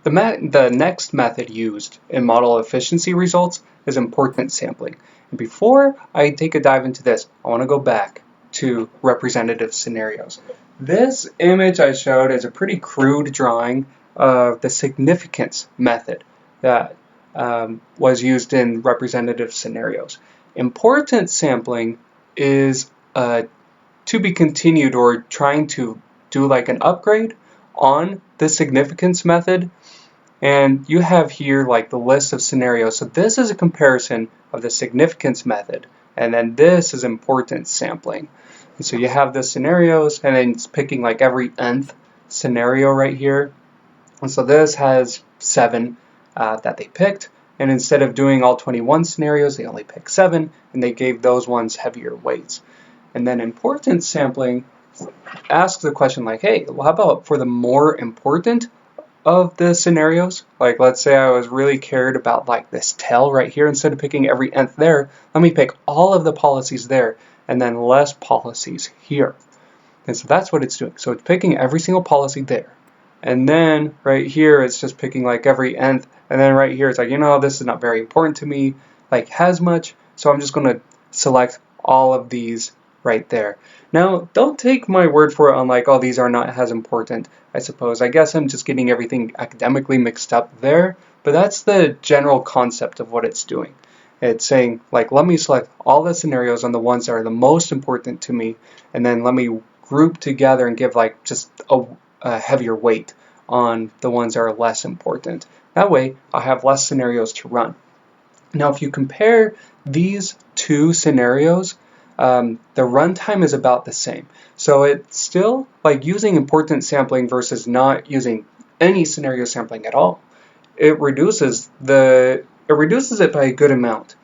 The next method used in model efficiency results is importance sampling. And before I take a dive into this, I want to go back to representative scenarios. This image I showed is a pretty crude drawing of the significance method that was used in representative scenarios. Importance sampling is to be continued, or trying to do like an upgrade on the significance method. And you have here like the list of scenarios. So this is a comparison of the significance method, and then this is importance sampling. And so you have the scenarios, and then it's picking like every nth scenario right here. And so this has 7 that they picked, and instead of doing all 21 scenarios, they only picked 7, and they gave those ones heavier weights. And then importance sampling asks the question like, hey, well, how about for the more important of the scenarios? Like, let's say I was really cared about like this tail right here. Instead of picking every nth there, let me pick all of the policies there and then less policies here. And so that's what it's doing. So it's picking every single policy there. And then right here, it's just picking like every nth. And then right here, it's like, this is not very important to me, like as much. So I'm just going to select all of these right there. Now, don't take my word for it on like, oh, these are not as important, I suppose. I guess I'm just getting everything academically mixed up there. But that's the general concept of what it's doing. It's saying, like, let me select all the scenarios on the ones that are the most important to me, and then let me group together and give like just a heavier weight on the ones that are less important. That way, I'll have less scenarios to run. Now, if you compare these two scenarios, the runtime is about the same. So it's still like using importance sampling versus not using any scenario sampling at all. It reduces it by a good amount.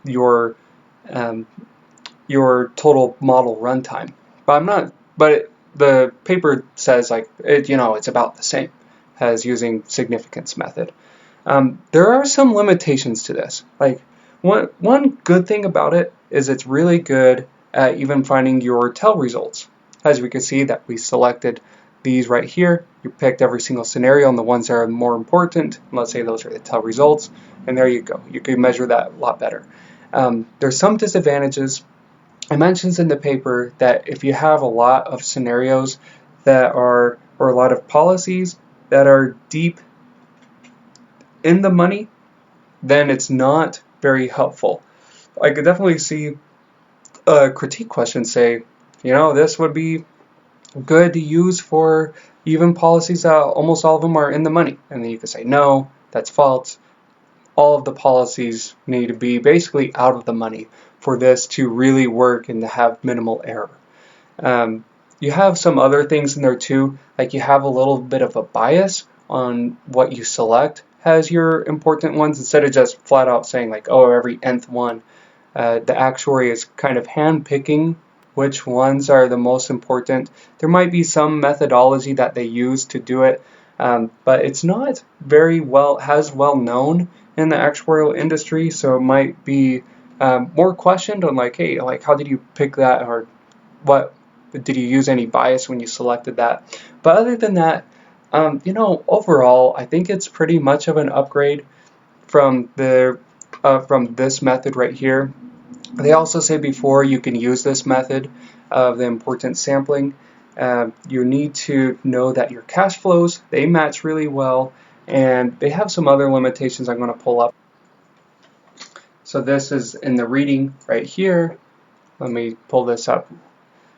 Your total model runtime. But the paper says like it's about the same as using significance method. There are some limitations to this. Like one good thing about it is it's really good at even finding your tail results. As we can see that we selected these right here. You picked every single scenario and the ones that are more important. Let's say those are the tail results, and there you go. You can measure that a lot better. There's some disadvantages. It mentions in the paper that if you have a lot of scenarios or a lot of policies that are deep in the money, then it's not very helpful. I could definitely see a critique question say, this would be good to use for even policies that almost all of them are in the money. And then you could say, no, that's false. All of the policies need to be basically out of the money for this to really work and to have minimal error. You have some other things in there too, like you have a little bit of a bias on what you select as your important ones, instead of just flat out saying like, oh, every nth one. The actuary is kind of hand-picking which ones are the most important. There might be some methodology that they use to do it, but it's not very well known in the actuarial industry, so it might be more questioned on like, hey, like how did you pick that, or what did you use any bias when you selected that? But other than that, overall, I think it's pretty much of an upgrade from this method right here. They also say before you can use this method of the importance sampling, you need to know that your cash flows, they match really well, and they have some other limitations I'm going to pull up. So this is in the reading right here. Let me pull this up.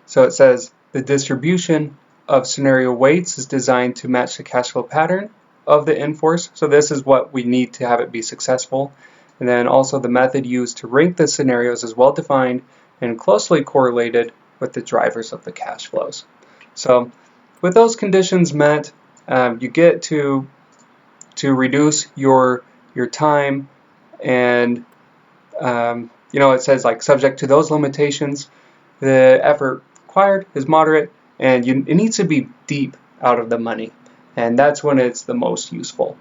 So it says the distribution of scenario weights is designed to match the cash flow pattern of the in-force. So this is what we need to have it be successful. And then also the method used to rank the scenarios is well defined and closely correlated with the drivers of the cash flows. So with those conditions met, you get to reduce your time, and it says like subject to those limitations, the effort required is moderate, and it needs to be deep out of the money, and that's when it's the most useful.